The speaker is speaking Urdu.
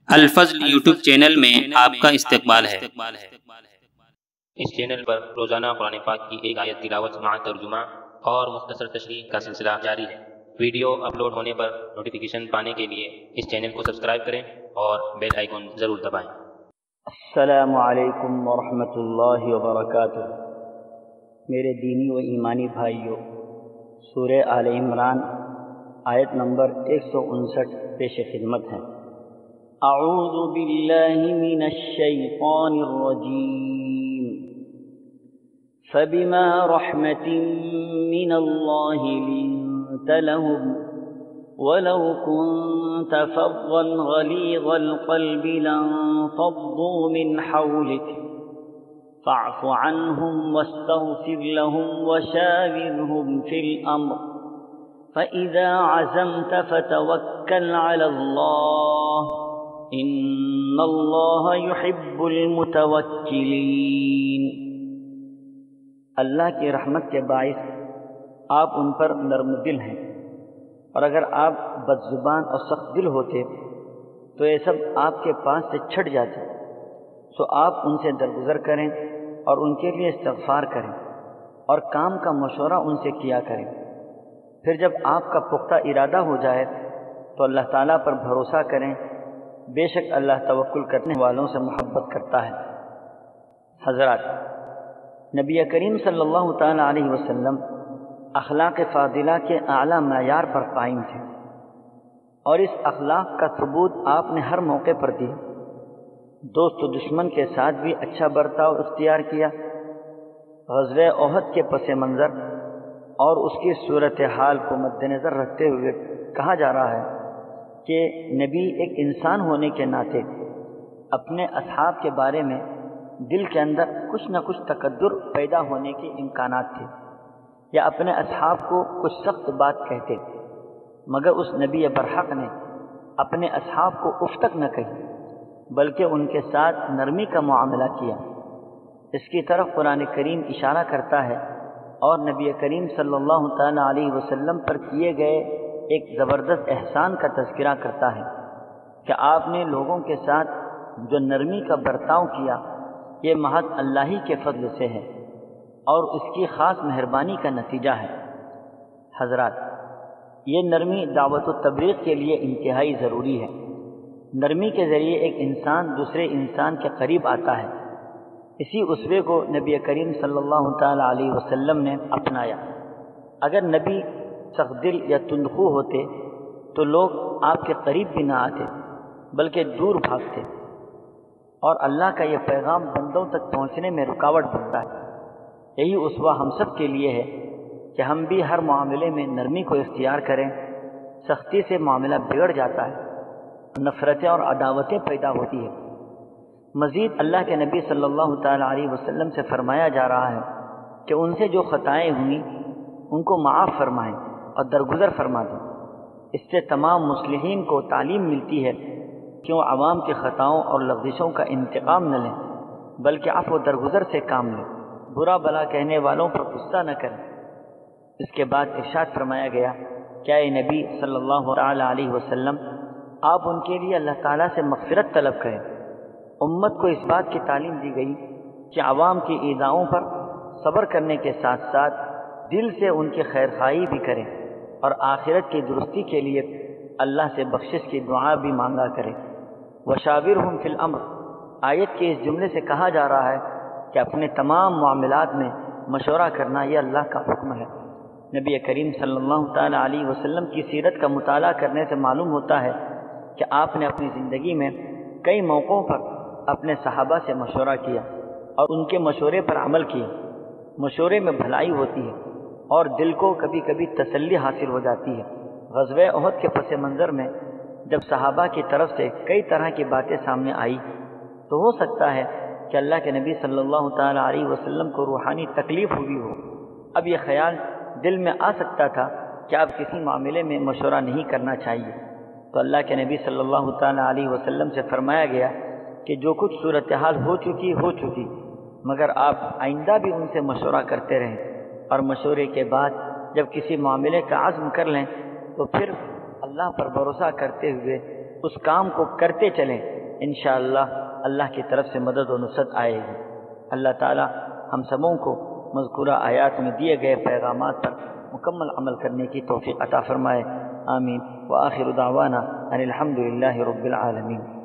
الفضل یوٹیوب چینل میں آپ کا استقبال ہے۔ اس چینل پر روزانہ قرآن پاک کی ایک آیت تلاوت مع ترجمہ اور مختصر تشریح کا سلسلہ جاری ہے۔ ویڈیو اپلوڈ ہونے پر نوٹیفیکیشن پانے کے لیے اس چینل کو سبسکرائب کریں اور بیل آئیکن ضرور دبائیں۔ السلام علیکم ورحمۃ اللہ وبرکاتہ۔ میرے دینی و ایمانی بھائیوں، سورہ آل عمران آیت نمبر 159 پیش خدمت ہے۔ اعوذ باللہ من الشیطان الرجیم فبما رحمت من اللہ لنت لهم ولو كنت فظا غلیظ القلب لانفضوا من حولك فاعف عنهم واستغفر لهم وشاورهم في الأمر فإذا عزمت فتوكل على الله إن الله يحب المتوكلين۔ اللہ کی رحمت کے باعث آپ ان پر نرم دل ہیں، اور اگر آپ بد زبان اور سخت دل ہوتے تو یہ سب آپ کے پاس سے چھٹ جاتے، سو آپ ان سے درگزر کریں اور ان کے لیے استغفار کریں اور کام کا مشورہ ان سے کیا کریں۔ پھر جب آپ کا پختہ ارادہ ہو جائے تو اللہ تعالیٰ پر بھروسہ کریں، بے شک اللہ توکل کرنے والوں سے محبت کرتا ہے۔ حضرات، نبی کریم صلی اللہ تعالیٰ علیہ وسلم اخلاق فاضلہ کے اعلیٰ معیار پر قائم تھے، اور اس اخلاق کا ثبوت آپ نے ہر موقع پر دیا۔ دوست و دشمن کے ساتھ بھی اچھا برتاؤ اختیار کیا۔ غزوہ احد کے پس منظر اور اس کی صورتحال کو مد نظر رکھتے ہوئے کہا جا رہا ہے کہ نبی ایک انسان ہونے کے ناطے اپنے اصحاب کے بارے میں دل کے اندر کچھ نہ کچھ تکدر پیدا ہونے کے امکانات تھے، یا اپنے اصحاب کو کچھ سخت بات کہتے، مگر اس نبی برحق نے اپنے اصحاب کو اف تک نہ کہی، بلکہ ان کے ساتھ نرمی کا معاملہ کیا۔ اس کی طرف قرآن کریم اشارہ کرتا ہے اور نبی کریم صلی اللہ تعالیٰ علیہ وسلم پر کیے گئے ایک زبردست احسان کا تذکرہ کرتا ہے کہ آپ نے لوگوں کے ساتھ جو نرمی کا برتاؤ کیا، یہ محض اللہ ہی کے فضل سے ہے اور اس کی خاص مہربانی کا نتیجہ ہے۔ حضرات، یہ نرمی دعوت و تبلیغ کے لیے انتہائی ضروری ہے۔ نرمی کے ذریعے ایک انسان دوسرے انسان کے قریب آتا ہے۔ اسی اسوے کو نبی کریم صلی اللہ تعالیٰ علیہ وسلم نے اپنایا۔ اگر نبی سخت دل یا تندخو ہوتے تو لوگ آپ کے قریب بھی نہ آتے، بلکہ دور بھاگتے، اور اللہ کا یہ پیغام بندوں تک پہنچنے میں رکاوٹ بنتا ہے۔ یہی اسوہ ہم سب کے لیے ہے کہ ہم بھی ہر معاملے میں نرمی کو اختیار کریں۔ سختی سے معاملہ بگڑ جاتا ہے، نفرتیں اور عداوتیں پیدا ہوتی ہیں۔ مزید اللہ کے نبی صلی اللہ تعالیٰ علیہ وسلم سے فرمایا جا رہا ہے کہ ان سے جو خطائیں ہوئیں ان کو معاف فرمائیں اور درگزر فرما دیں۔ اس سے تمام مصلحین کو تعلیم ملتی ہے کہ وہ عوام کی خطاؤں اور لغزشوں کا انتقام نہ لیں، بلکہ عفو و درگزر سے کام لیں، برا بلا کہنے والوں پر غصہ نہ کریں۔ اس کے بعد ارشاد فرمایا گیا، کیا اے نبی صلی اللہ تعالیٰ علیہ وسلم، آپ ان کے لیے اللہ تعالیٰ سے مغفرت طلب کریں۔ امت کو اس بات کی تعلیم دی گئی کہ عوام کی ایذاؤں پر صبر کرنے کے ساتھ ساتھ دل سے ان کی خیرخواہی بھی کریں، اور آخرت کی درستی کے لیے اللہ سے بخشش کی دعا بھی مانگا کریں۔ وشاورہم فی الامر، آیت کے اس جملے سے کہا جا رہا ہے کہ اپنے تمام معاملات میں مشورہ کرنا یہ اللہ کا حکم ہے۔ نبی کریم صلی اللہ تعالیٰ علیہ وسلم کی سیرت کا مطالعہ کرنے سے معلوم ہوتا ہے کہ آپ نے اپنی زندگی میں کئی موقعوں پر اپنے صحابہ سے مشورہ کیا اور ان کے مشورے پر عمل کیا۔ مشورے میں بھلائی ہوتی ہے اور دل کو کبھی کبھی تسلی حاصل ہو جاتی ہے۔ غزوہ احد کے پس منظر میں جب صحابہ کی طرف سے کئی طرح کی باتیں سامنے آئی تو ہو سکتا ہے کہ اللہ کے نبی صلی اللہ تعالیٰ علیہ وسلم کو روحانی تکلیف ہوئی ہو۔ اب یہ خیال دل میں آ سکتا تھا کہ اب کسی معاملے میں مشورہ نہیں کرنا چاہیے، تو اللہ کے نبی صلی اللہ تعالیٰ علیہ وسلم سے فرمایا گیا کہ جو کچھ صورتحال ہو چکی، مگر آپ آئندہ بھی ان سے مشورہ کرتے رہیں، اور مشورے کے بعد جب کسی معاملے کا عزم کر لیں تو پھر اللہ پر بھروسہ کرتے ہوئے اس کام کو کرتے چلیں، انشاءاللہ اللہ کی طرف سے مدد و نصرت آئے گی۔ اللہ تعالی ہم سبوں کو مذکورہ آیات میں دیے گئے پیغامات پر مکمل عمل کرنے کی توفیق عطا فرمائے، آمین۔ وآخر دعوانا ان الحمد للہ رب العالمین۔